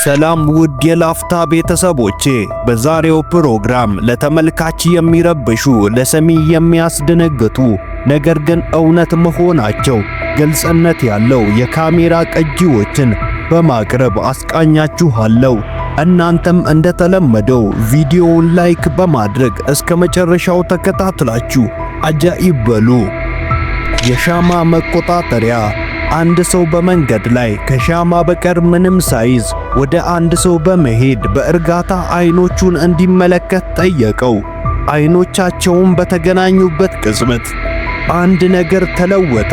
ሰላም ውድ የላፍታ ቤተሰቦቼ፣ በዛሬው ፕሮግራም ለተመልካች የሚረብሹ ለሰሚ የሚያስደነግጡ ነገር ግን እውነት መሆናቸው ግልጽነት ያለው የካሜራ ቅጂዎችን በማቅረብ አስቃኛችኋለሁ። እናንተም እንደተለመደው ቪዲዮውን ላይክ በማድረግ እስከ መጨረሻው ተከታትላችሁ አጃኢብ በሉ። የሻማ መቆጣጠሪያ። አንድ ሰው በመንገድ ላይ ከሻማ በቀር ምንም ሳይዝ ወደ አንድ ሰው በመሄድ በእርጋታ አይኖቹን እንዲመለከት ጠየቀው። አይኖቻቸውን በተገናኙበት ቅጽበት አንድ ነገር ተለወጠ።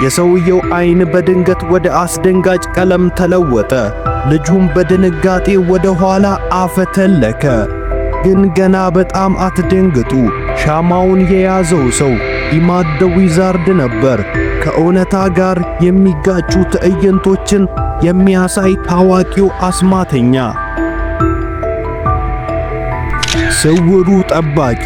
የሰውየው አይን በድንገት ወደ አስደንጋጭ ቀለም ተለወጠ። ልጁም በድንጋጤ ወደ ኋላ አፈተለከ። ግን ገና በጣም አትደንግጡ። ሻማውን የያዘው ሰው ኢማድ ዘ ዊዛርድ ነበር። ከእውነታ ጋር የሚጋጩ ትዕይንቶችን የሚያሳይ ታዋቂው አስማተኛ። ስውሩ ጠባቂ።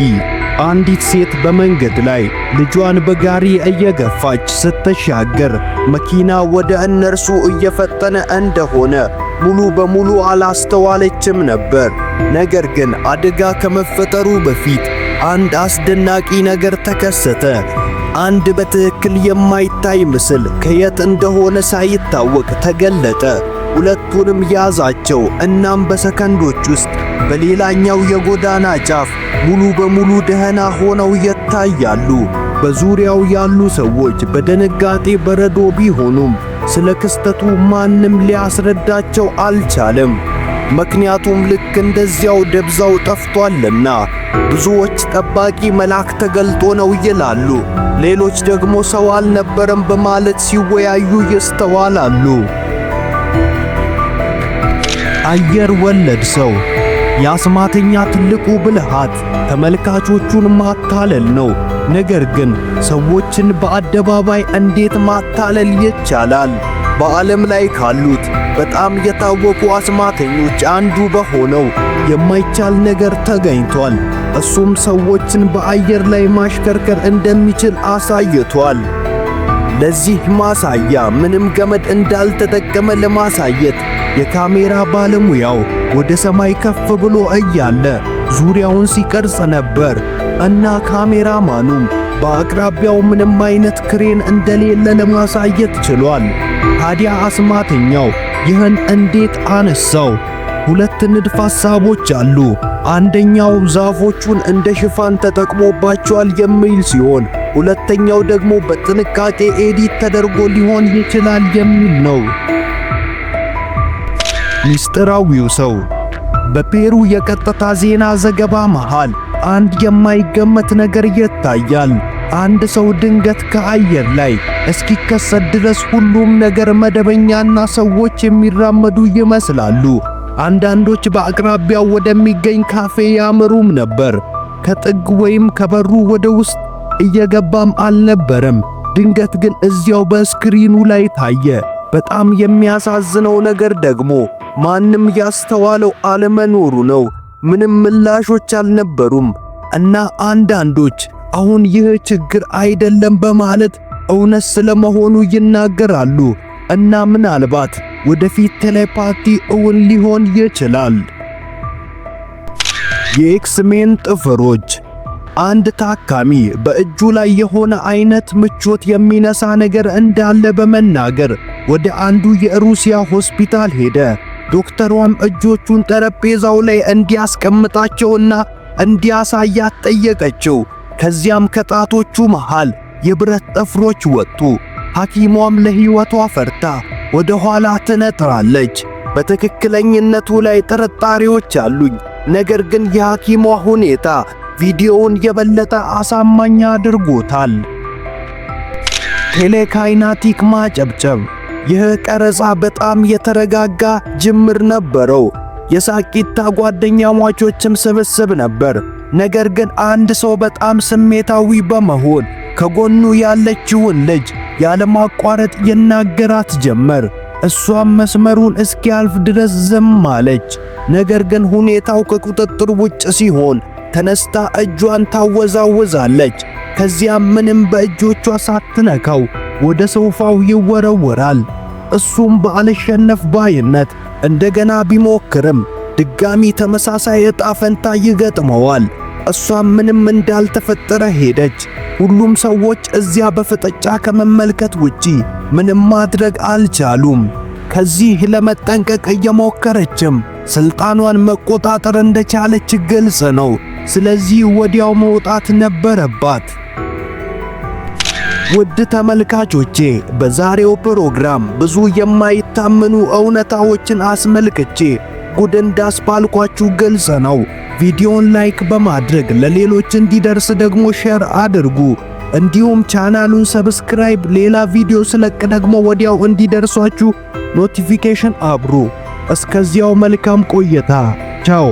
አንዲት ሴት በመንገድ ላይ ልጇን በጋሪ እየገፋች ስትሻገር መኪና ወደ እነርሱ እየፈጠነ እንደሆነ ሙሉ በሙሉ አላስተዋለችም ነበር። ነገር ግን አደጋ ከመፈጠሩ በፊት አንድ አስደናቂ ነገር ተከሰተ። አንድ በትክክል የማይታይ ምስል ከየት እንደሆነ ሳይታወቅ ተገለጠ። ሁለቱንም ያዛቸው። እናም በሰከንዶች ውስጥ በሌላኛው የጎዳና ጫፍ ሙሉ በሙሉ ደህና ሆነው ይታያሉ። በዙሪያው ያሉ ሰዎች በድንጋጤ በረዶ ቢሆኑም ስለ ክስተቱ ማንም ሊያስረዳቸው አልቻለም። ምክንያቱም ልክ እንደዚያው ደብዛው ጠፍቷልና። ብዙዎች ጠባቂ መልአክ ተገልጦ ነው ይላሉ። ሌሎች ደግሞ ሰው አልነበረም በማለት ሲወያዩ ይስተዋላሉ። አየር ወለድ ሰው። የአስማተኛ ትልቁ ብልሃት ተመልካቾቹን ማታለል ነው። ነገር ግን ሰዎችን በአደባባይ እንዴት ማታለል ይቻላል? በዓለም ላይ ካሉት በጣም የታወቁ አስማተኞች አንዱ በሆነው የማይቻል ነገር ተገኝቷል። እሱም ሰዎችን በአየር ላይ ማሽከርከር እንደሚችል አሳይቷል። ለዚህ ማሳያ ምንም ገመድ እንዳልተጠቀመ ለማሳየት የካሜራ ባለሙያው ወደ ሰማይ ከፍ ብሎ እያለ ዙሪያውን ሲቀርጽ ነበር እና ካሜራማኑም በአቅራቢያው ምንም አይነት ክሬን እንደሌለ ለማሳየት ችሏል። ታዲያ አስማተኛው ይህን እንዴት አነሳው? ሁለት ንድፍ ሐሳቦች አሉ። አንደኛው ዛፎቹን እንደ ሽፋን ተጠቅሞባቸዋል የሚል ሲሆን፣ ሁለተኛው ደግሞ በጥንቃቄ ኤዲት ተደርጎ ሊሆን ይችላል የሚል ነው። ሚስጥራዊው ሰው። በፔሩ የቀጥታ ዜና ዘገባ መሃል አንድ የማይገመት ነገር ይታያል። አንድ ሰው ድንገት ከአየር ላይ እስኪከሰት ድረስ ሁሉም ነገር መደበኛና ሰዎች የሚራመዱ ይመስላሉ። አንዳንዶች በአቅራቢያው ወደሚገኝ ካፌ ያመሩም ነበር። ከጥግ ወይም ከበሩ ወደ ውስጥ እየገባም አልነበረም። ድንገት ግን እዚያው በስክሪኑ ላይ ታየ። በጣም የሚያሳዝነው ነገር ደግሞ ማንም ያስተዋለው አለመኖሩ ነው። ምንም ምላሾች አልነበሩም እና አንዳንዶች አሁን ይህ ችግር አይደለም በማለት እውነት ስለመሆኑ ይናገራሉ እና ምናልባት ወደፊት ቴሌፓቲ እውን ሊሆን ይችላል። የኤክስሜን ጥፍሮች። አንድ ታካሚ በእጁ ላይ የሆነ አይነት ምቾት የሚነሳ ነገር እንዳለ በመናገር ወደ አንዱ የሩሲያ ሆስፒታል ሄደ። ዶክተሯም እጆቹን ጠረጴዛው ላይ እንዲያስቀምጣቸውና እንዲያሳያት ጠየቀችው። ከዚያም ከጣቶቹ መሃል የብረት ጠፍሮች ወጡ። ሐኪሟም ለሕይወቷ ፈርታ ወደ ኋላ ትነጥራለች። በትክክለኝነቱ ላይ ጥርጣሬዎች አሉኝ፣ ነገር ግን የሐኪሟ ሁኔታ ቪዲዮውን የበለጠ አሳማኝ አድርጎታል። ቴሌካይናቲክ ማጨብጨብ። ይህ ቀረጻ በጣም የተረጋጋ ጅምር ነበረው። የሳቂታ ጓደኛሞችም ስብስብ ነበር። ነገር ግን አንድ ሰው በጣም ስሜታዊ በመሆን ከጎኑ ያለችውን ልጅ ያለማቋረጥ ይናገራት ጀመር። እሷም መስመሩን እስኪያልፍ ድረስ ዝም አለች። ነገር ግን ሁኔታው ከቁጥጥር ውጭ ሲሆን ተነስታ እጇን ታወዛውዛለች። ከዚያም ምንም በእጆቿ ሳትነካው ወደ ሶፋው ይወረወራል። እሱም በአልሸነፍ ባይነት እንደገና ቢሞክርም ድጋሚ ተመሳሳይ ዕጣ ፈንታ ይገጥመዋል። እሷም ምንም እንዳልተፈጠረ ሄደች። ሁሉም ሰዎች እዚያ በፍጥጫ ከመመልከት ውጪ ምንም ማድረግ አልቻሉም። ከዚህ ለመጠንቀቅ እየሞከረችም ስልጣኗን መቆጣጠር እንደቻለች ግልጽ ነው። ስለዚህ ወዲያው መውጣት ነበረባት። ውድ ተመልካቾቼ በዛሬው ፕሮግራም ብዙ የማይታመኑ እውነታዎችን አስመልክቼ ጉድ እንዳስባልኳችሁ ግልጽ ነው። ቪዲዮን ላይክ በማድረግ ለሌሎች እንዲደርስ ደግሞ ሼር አድርጉ። እንዲሁም ቻናሉን ሰብስክራይብ፣ ሌላ ቪዲዮ ስለቅ ደግሞ ወዲያው እንዲደርሷችሁ ኖቲፊኬሽን አብሩ። እስከዚያው መልካም ቆይታ። ቻው።